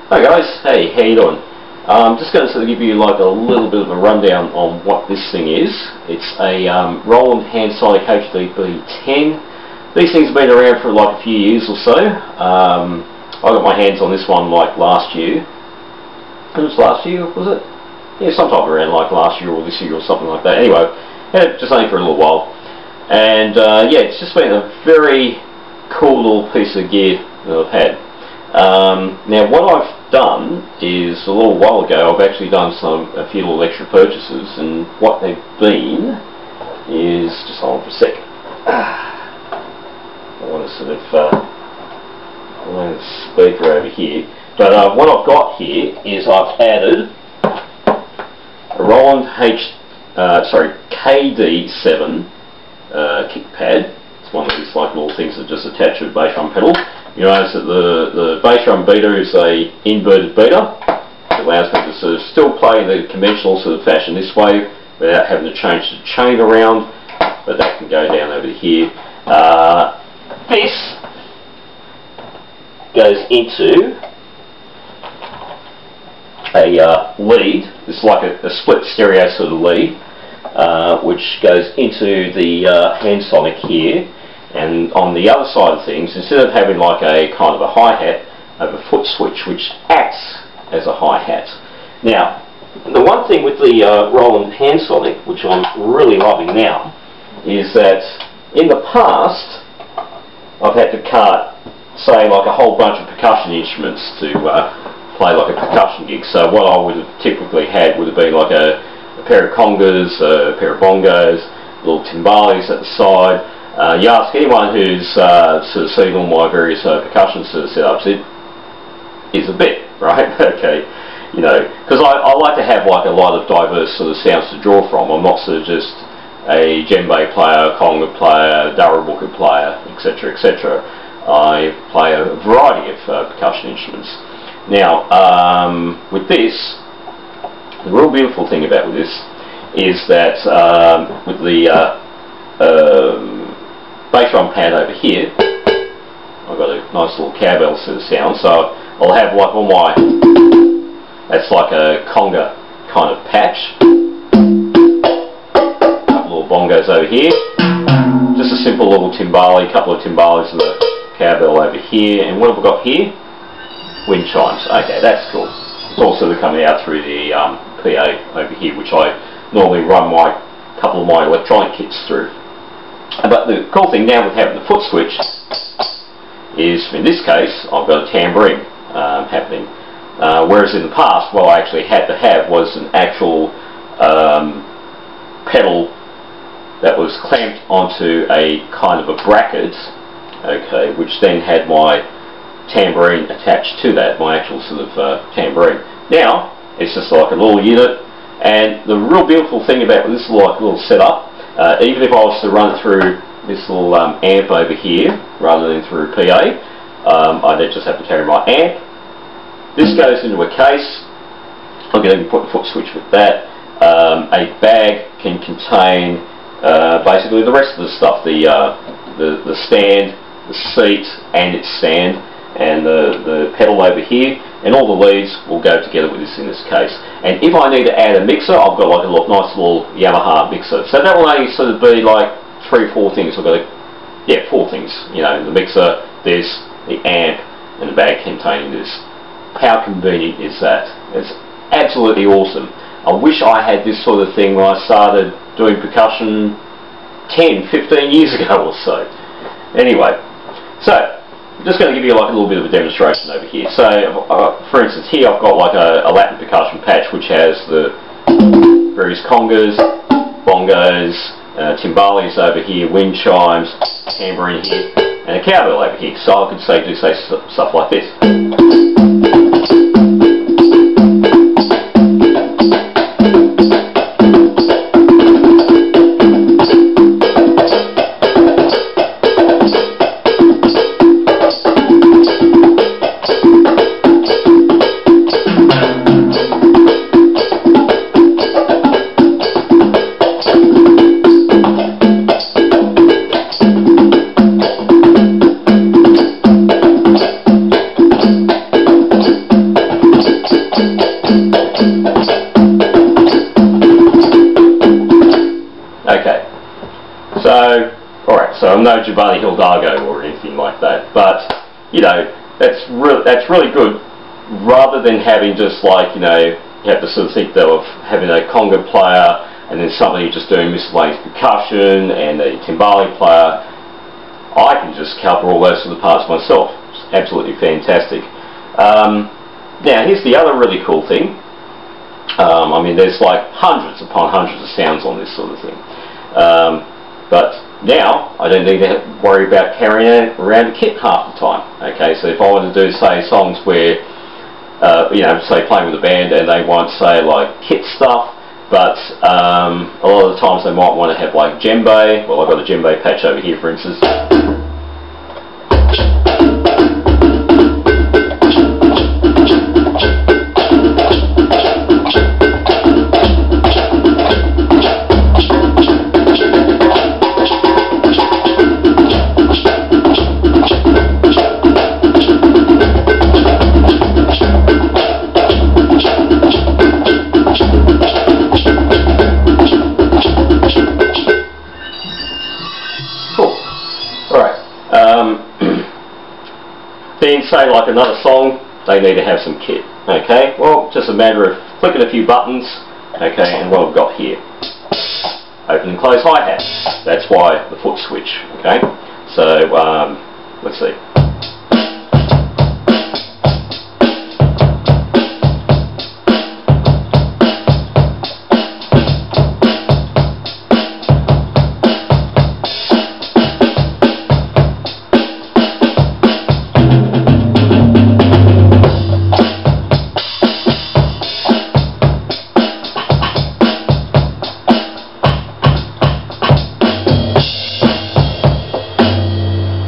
Hi guys, hey, how you doing? I'm just going to sort of give you like a little bit of a rundown on what this thing is. It's a Roland Handsonic HDB10. These things have been around for like a few years or so. I got my hands on this one like last year. It was last year, was it? Yeah, sometime around like last year or this year or something like that. Anyway, had it just only for a little while. And yeah, it's just been a very cool little piece of gear that I've had. Now what I've done is, a little while ago, I've actually done a few little extra purchases, and what they've been is, just hold on for a sec. I want to sort of, I want the speaker over here, but what I've got here is I've added a Roland KD7 kick pad. It's one of these like little things that just attach to a bass drum pedal. You notice that the bass drum beater is a inverted beater. It allows me to sort of still play in the conventional sort of fashion this way without having to change the chain around, but that can go down over here. This goes into a lead. It's like a split stereo sort of lead, which goes into the Handsonic here. And on the other side of things, instead of having like a kind of a hi-hat, I have a foot switch which acts as a hi-hat. Now, the one thing with the Roland Handsonic, which I'm really loving now, is that in the past I've had to cart, say, like a whole bunch of percussion instruments to play like a percussion gig. So what I would have typically had would have been like a pair of congas, a pair of bongos, little timbales at the side. You ask anyone who's sort of seen all my various percussion sort of setups, it is a bit, right? Okay, you know, because I like to have like a lot of diverse sort of sounds to draw from. I'm not sort of just a djembe player, conga player, Darabuka player, etc., etc. I play a variety of percussion instruments. Now, with this, the real beautiful thing about this is that with the bass drum pad over here, I've got a nice little cowbell sort of sound, so I'll have like all my, that's like a conga kind of patch, a couple little bongos over here, just a simple little timbale, a couple of timbales and the cowbell over here, and what have we got here? Wind chimes. Okay, that's cool. It's all sort of coming out through the PA over here, which I normally run a couple of my electronic kits through. But the cool thing now with having the foot switch is, in this case, I've got a tambourine happening. Whereas in the past, what I actually had to have was an actual pedal that was clamped onto a kind of a bracket, okay, which then had my tambourine attached to that, my actual sort of tambourine. Now, it's just like a little unit, and the real beautiful thing about this little setup, even if I was to run it through this little amp over here rather than through PA, I'd just have to carry my amp. This goes into a case. I'm going to put the foot switch with that. A bag can contain basically the rest of the stuff, the stand, the seat and its stand, and the pedal over here, and all the leads will go together with this in this case. And if I need to add a mixer, I've got like a nice little Yamaha mixer. So that will only sort of be like 3 or 4 things. I've got 4 things. You know, the mixer, this, the amp, and the bag containing this. How convenient is that? It's absolutely awesome. I wish I had this sort of thing when I started doing percussion 10, 15 years ago or so. Anyway, so I'm just going to give you like a little bit of a demonstration over here. So, for instance, here I've got like a Latin percussion patch which has the various congas, bongos, timbales over here, wind chimes, tambourine here, and a cowbell over here. So I could do stuff like this. So, alright, so I'm no Giovanni Hildago or anything like that, but, you know, that's really good, rather than having just like, you know, you have to sort of think though of having a conga player and then somebody just doing miscellaneous percussion and a timbale player. I can just cover all those sort of parts myself. It's absolutely fantastic. Now here's the other really cool thing. I mean, there's like hundreds upon hundreds of sounds on this sort of thing. But now I don't need to worry about carrying around a kit half the time. Okay, so if I want to do, say, songs where, you know, say playing with a band and they want, say, like kit stuff, but a lot of the times they might want to have like djembe. Well, I've got a djembe patch over here, for instance. Then say like another song, they need to have some kit. Okay, well, just a matter of clicking a few buttons. Okay, and what I've got here, open and close hi-hat. That's why the foot switch. Okay, so let's see.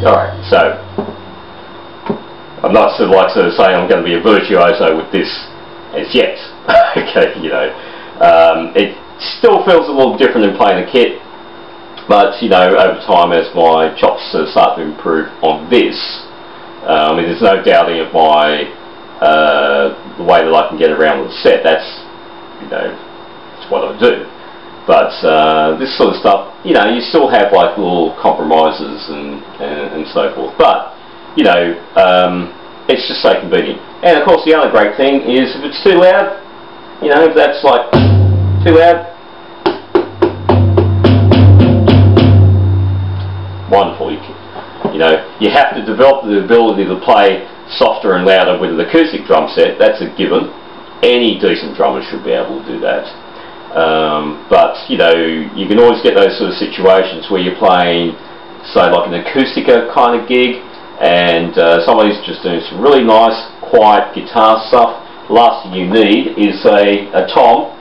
Alright, so I'm not sort of saying I'm going to be a virtuoso with this as yet. Okay, you know, it still feels a little different than playing a kit, but you know, over time as my chops start to improve on this, I mean, there's no doubting of my the way that I can get around with the set. That's, you know, it's what I do. But this sort of stuff, you know, you still have like little compromises and so forth. But, you know, it's just so convenient. And of course the other great thing is if it's too loud, you know, if that's like too loud, wonderful. You know, you have to develop the ability to play softer and louder with an acoustic drum set. That's a given. Any decent drummer should be able to do that. But you know, you can always get those sort of situations where you're playing, say, like an acoustica kind of gig, and somebody's just doing some really nice, quiet guitar stuff. The last thing you need is a tom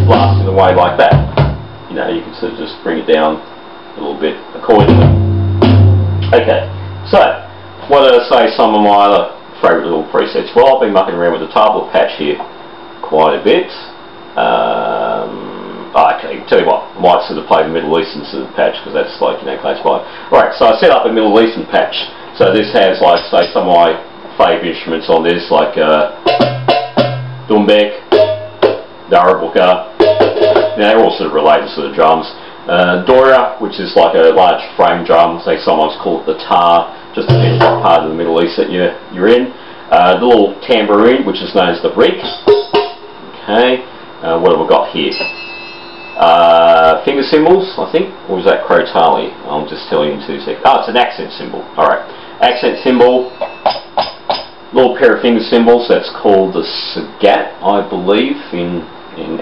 blasting away like that. You know, you can sort of just bring it down a little bit accordingly. Okay, so what are, say, some of my other favourite little presets? Well, I've been mucking around with the tablet patch here quite a bit. Okay, tell you what, I might sort of play the Middle Eastern sort of patch because that's like, you know, close by. Alright, so I set up a Middle Eastern patch. So this has, like, say, some of my favourite instruments on this, like Dumbek, Darabuka. They're all sort of related sort of drums. Dora, which is like a large frame drum, they sometimes call it the tar, just depends what part of the Middle East that you're in. The little tambourine, which is known as the break. Okay, what have we got here? Finger cymbals, I think, or is that crotale? I'll just tell you in 2 seconds. Oh, it's an accent cymbal. Alright, accent cymbal, little pair of finger cymbals, that's called the sagat, I believe, in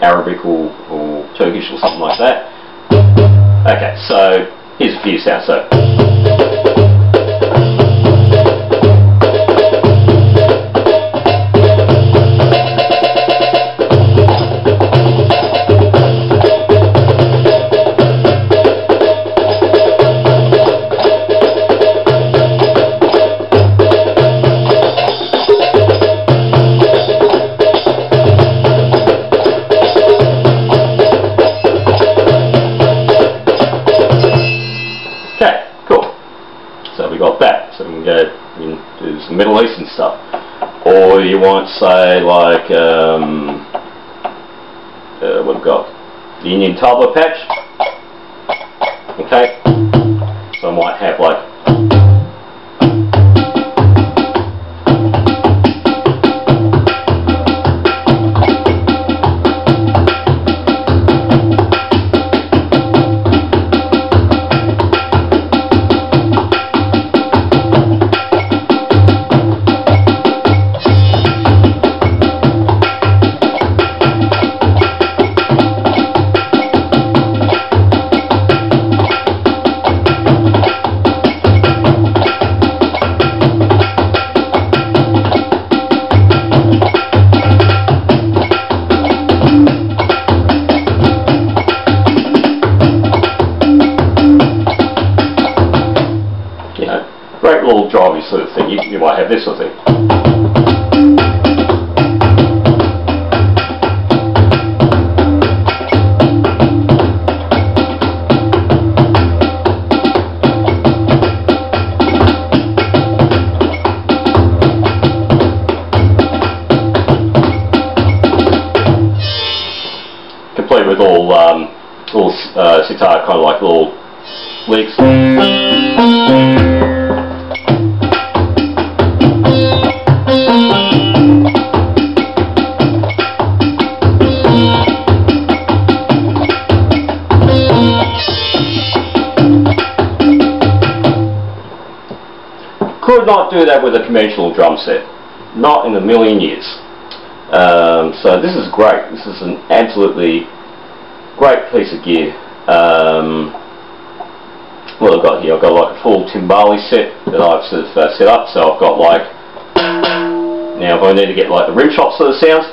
Arabic or Turkish or something like that. Okay, so here's a few sounds. So, do some Middle Eastern stuff, or you want, say, like what we've got, the Indian tabla patch. Okay, so I might have like great little drivey sort of thing. You might have this sort of thing. Complete with all sitar kind of like little licks. Could not do that with a conventional drum set, not in a million years. So this is great. This is an absolutely great piece of gear. What I've got here, I've got like a full timbali set that I've sort of set up. So I've got like, now if I need to get like the rim shot sort of sounds,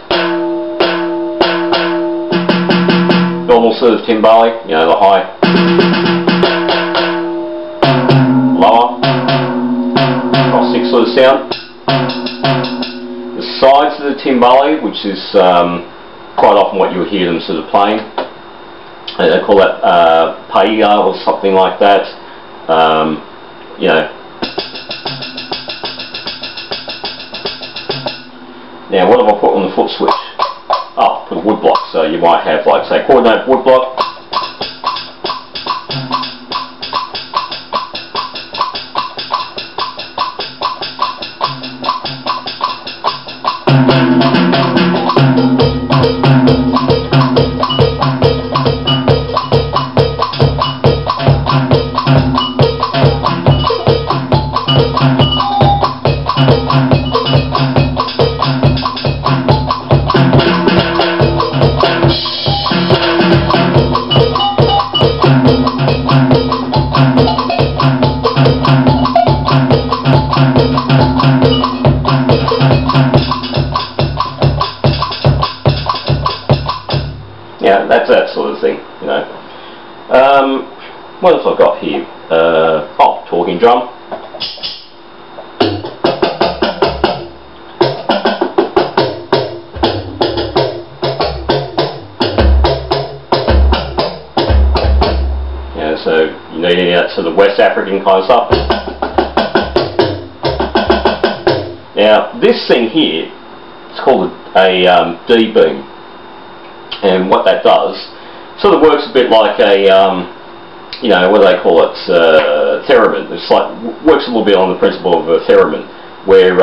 normal sort of timbali, you know, the high, lower, cross six sort of sound. The sides of the timbali, which is quite often what you'll hear them sort of playing. They call that paia or something like that. You know. Now, what have I put on the foot switch? Oh, put a wood block. So you might have, like, say, coordinate wood block. Yeah, that's that sort of thing, you know. What else I've got here? Oh, talking drum. Yeah, so you need any of that sort of West African kind of stuff. Now, this thing here, it's called a D-beam. And what that does, sort of works a bit like a, you know, what do they call it, theremin. It's like, works a little bit on the principle of a theremin, where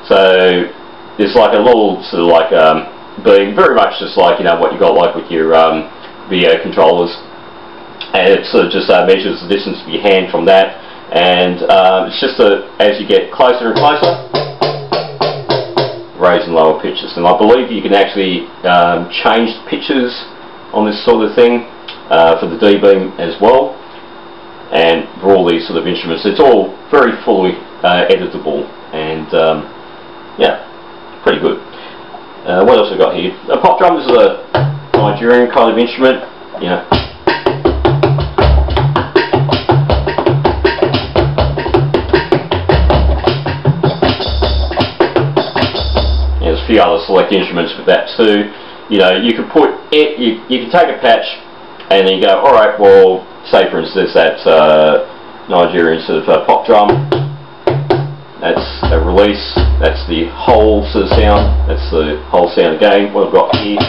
so it's like a little sort of like beam, very much just like, you know, what you got like with your video controllers, and it sort of just measures the distance of your hand from that, and it's just as you get closer and closer, raise and lower pitches. And I believe you can actually change pitches on this sort of thing for the D-beam as well, and for all these sort of instruments. It's all very fully editable, and yeah, pretty good. What else have I got here? A pop drum is a Nigerian kind of instrument, you know. There's a few other select instruments with that too. You know, you can put it, you can take a patch and then you go, alright, well, say for instance that Nigerian sort of pop drum, that's a release, that's the whole sort of sound, that's the whole sound again. What I've got here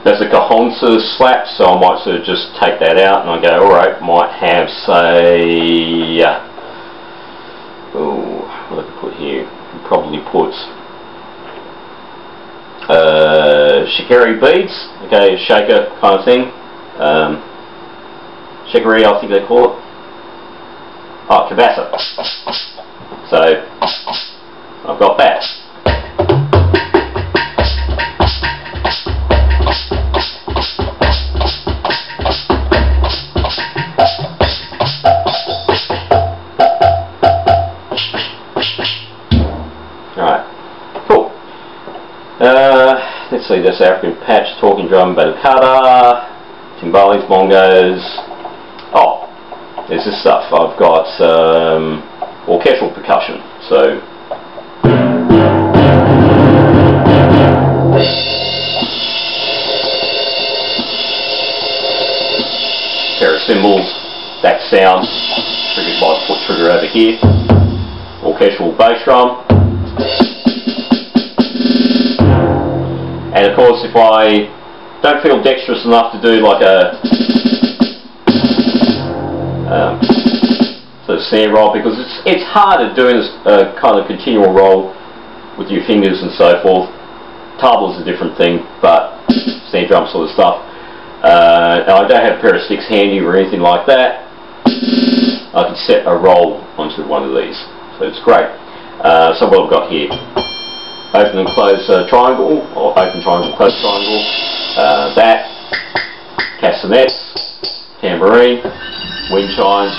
there's a cajon sort of slap, so I might sort of just take that out and I go, alright, might have, say, oh, what have I put here? Probably put shikari beads, okay, shaker kind of thing. Shikari, I think they call it. Oh, kabasa. So I've got that. Let's see, that's African patch, talking drum, batucada, timbales, bongos. Oh, there's this stuff. I've got orchestral percussion. So pair of cymbals, that sound triggered by the foot trigger over here. Orchestral bass drum. And of course, if I don't feel dexterous enough to do like a sort of snare roll, because it's harder doing this kind of continual roll with your fingers and so forth. Tabla's a different thing, but snare drum sort of stuff. Now I don't have a pair of sticks handy or anything like that. I can set a roll onto one of these, so it's great. So what I've got here. Open and close triangle, or open triangle, close triangle, that, castanets, tambourine, wind chimes,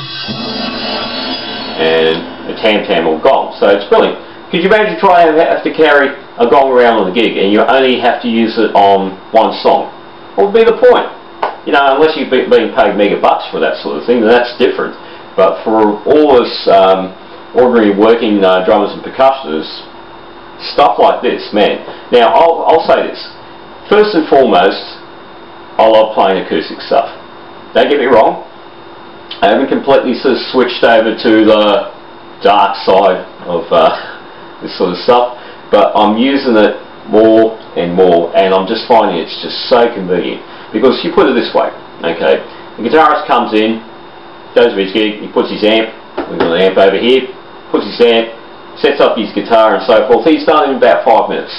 and a tam-tam or gong. So it's brilliant. Could you imagine trying to have to carry a gong around on the gig and you only have to use it on one song? What would be the point? You know, unless you're being paid mega bucks for that sort of thing, then that's different. But for all us ordinary working drummers and percussionists, stuff like this, man. Now, I'll say this. First and foremost, I love playing acoustic stuff. Don't get me wrong. I haven't completely sort of switched over to the dark side of this sort of stuff, but I'm using it more and more, and I'm just finding it's just so convenient. Because you put it this way, okay, the guitarist comes in, goes to his gig, he puts his amp, we've got an amp over here, puts his amp, sets up his guitar and so forth. He's done in about 5 minutes.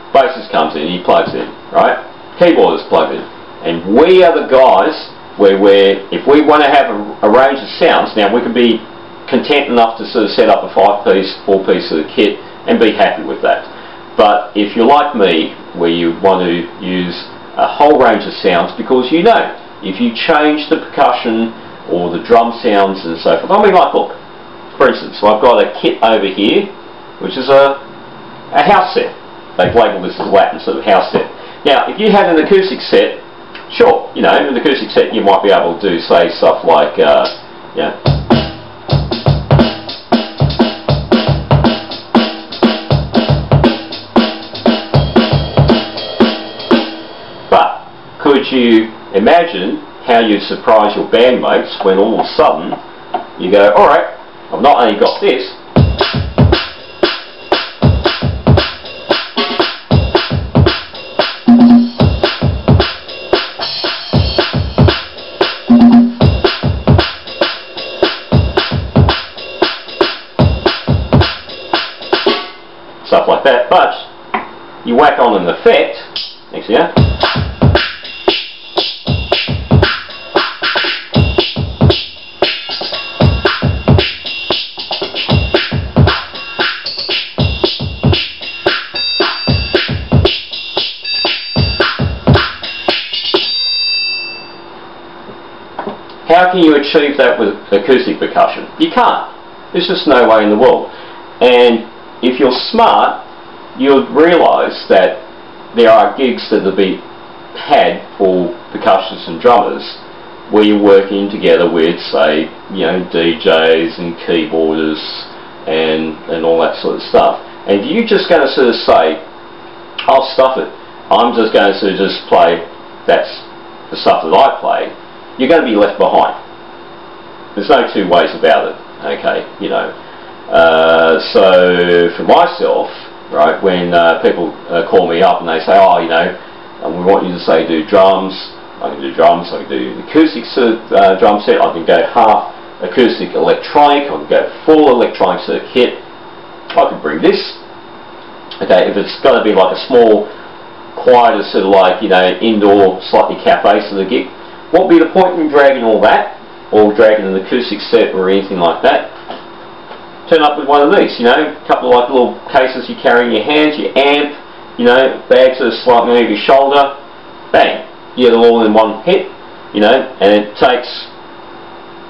Bassist comes in, he plugs in, right? Keyboardist plugs in. And we are the guys where if we want to have a range of sounds, now we can be content enough to sort of set up a 5-piece, 4-piece sort of kit and be happy with that. But if you're like me, where you want to use a whole range of sounds, because you know, if you change the percussion or the drum sounds and so forth, I mean, like, look, for instance, so I've got a kit over here, which is a house set. They've labelled this as Latin, sort of house set. Now, if you had an acoustic set, sure, you know, in an acoustic set you might be able to do, say, stuff like, you know, but could you imagine how you'd surprise your bandmates when all of a sudden you go, alright, I've not only got this, stuff like that, but you whack on an effect, next year. How can you achieve that with acoustic percussion? You can't. There's just no way in the world. And if you're smart, you'll realise that there are gigs that will be had for percussionists and drummers where you're working together with, say, you know, DJs and keyboardists and all that sort of stuff. And if you're just going to sort of say, "I'll stuff it, I'm just going to sort of just play that's the stuff that I play," you're going to be left behind. There's no two ways about it, okay, you know. So for myself, right, when people call me up and they say, "Oh, you know, and we want you to say do drums, I can do drums, I can do the acoustic drum set, I can go half acoustic electronic, I can go full electronic kit, I can bring this. Okay, if it's going to be like a small, quieter sort of like, you know, indoor, slightly cafe sort of gig, what would be the point in dragging all that, or dragging an acoustic set or anything like that? Turn up with one of these, you know, a couple of like little cases you carry in your hands, your amp, you know, bags that are slightly over your shoulder, bang, you get it all in one hit, you know, and it takes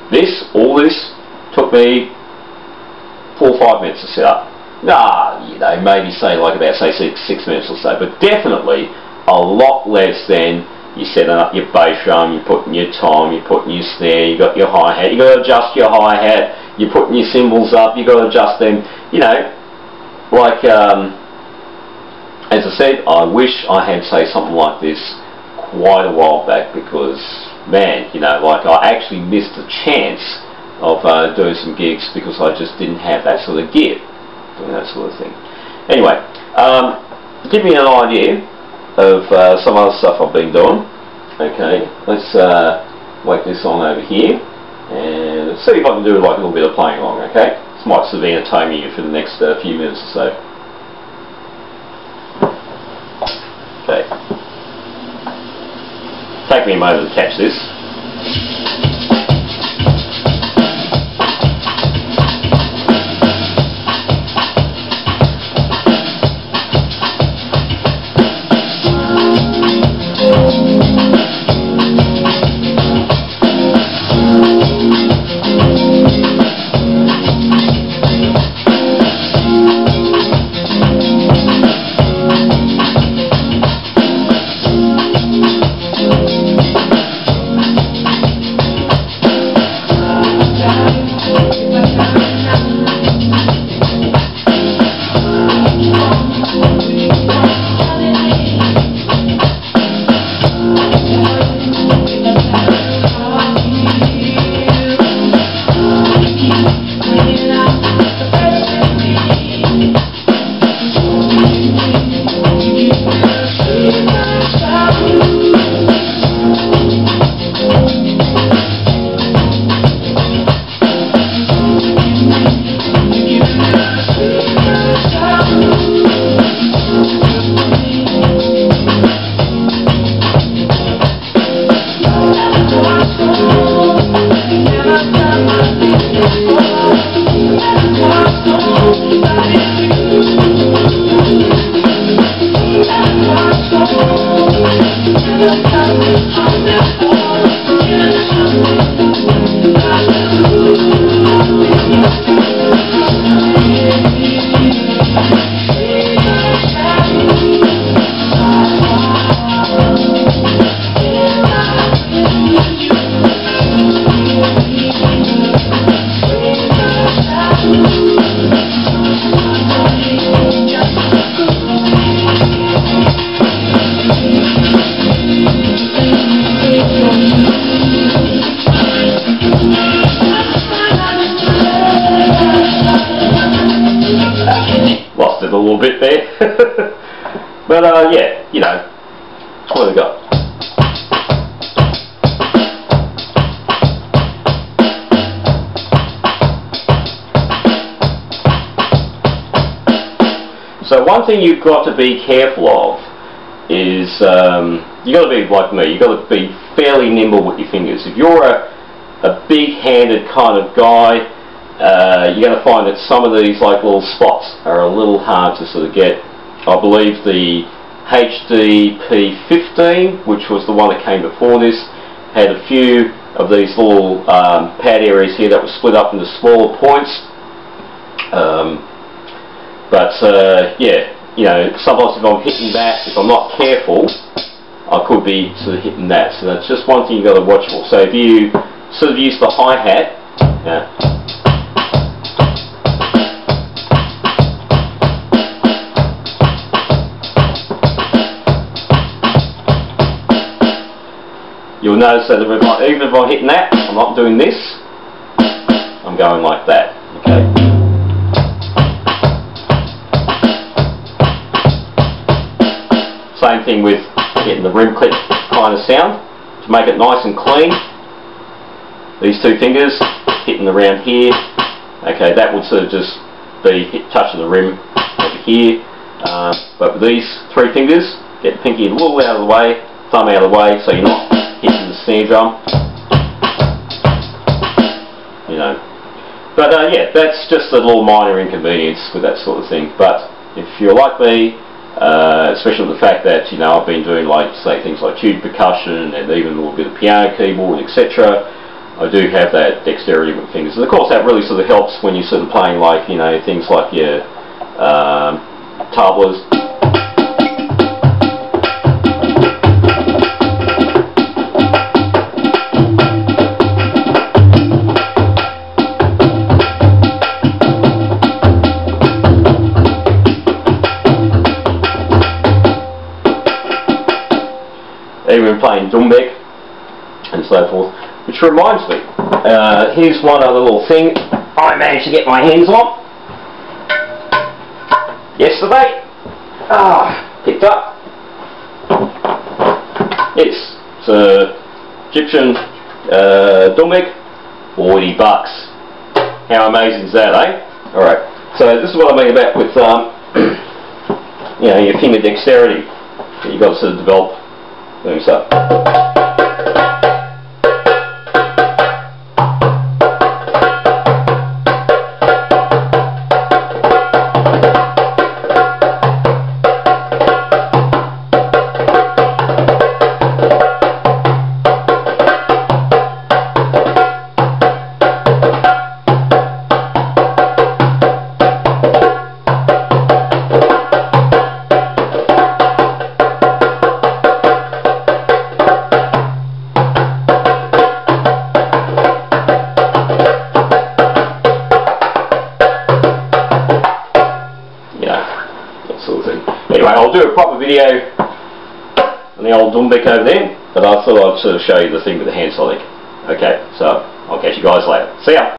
this, all this, took me 4 or 5 minutes to set up. Nah, you know, maybe say like about say 6 minutes or so, but definitely a lot less than you setting up your bass drum, you're putting your tom, you're putting your snare, you got your hi-hat, you got to adjust your hi-hat, you're putting your cymbals up, you got to adjust them, you know, like, as I said, I wish I had, say, something like this quite a while back, because, man, you know, like, I actually missed a chance of doing some gigs because I just didn't have that sort of gear, doing that sort of thing. Anyway, give me an idea of some other stuff I've been doing. Okay, let's whack this on over here and let's see if I can do like a little bit of playing along. Okay, this might sort of entertain you for the next few minutes or so. Okay, take me a moment to catch this. Lost it a little bit there. But yeah, you know, what have we got? So one thing you've got to be careful of is you've got to be like me, you've got to be fairly nimble with your fingers. If you're a big-handed kind of guy, you're going to find that some of these like little spots are a little hard to sort of get. I believe the HDP15, which was the one that came before this, had a few of these little pad areas here that were split up into smaller points. Yeah, you know, sometimes if I'm hitting that, if I'm not careful, I could be sort of hitting that. So that's just one thing you've got to watch for. So if you sort of use the hi-hat, you'll notice that even if I'm hitting that, I'm not doing this, I'm going like that, okay? same thing with getting the rim clip kind of sound. To make it nice and clean, these two fingers hitting around here. Okay, that would sort of just be touching the rim over here. But with these three fingers, get the pinky a little out of the way, thumb out of the way, so you're not hitting the snare drum. You know. But yeah, that's just a little minor inconvenience with that sort of thing. But if you're like me, especially the fact that, you know, I've been doing, like, say, things like tube percussion and even a little bit of piano keyboard, etc. I do have that dexterity with fingers, and of course that really sort of helps when you're sort of playing, like, you know, things like your tablas. Even playing dumbek and so forth. Which reminds me, here's one other little thing I managed to get my hands on yesterday. Picked up. It's Egyptian dumbek, $40. How amazing is that, eh? Alright, so this is what I mean about with you know, your finger dexterity that you've got to sort of develop doing so. Anyway, I'll do a proper video on the old dumbek over there, but I thought I'd sort of show you the thing with the Handsonic. Okay, so I'll catch you guys later. See ya!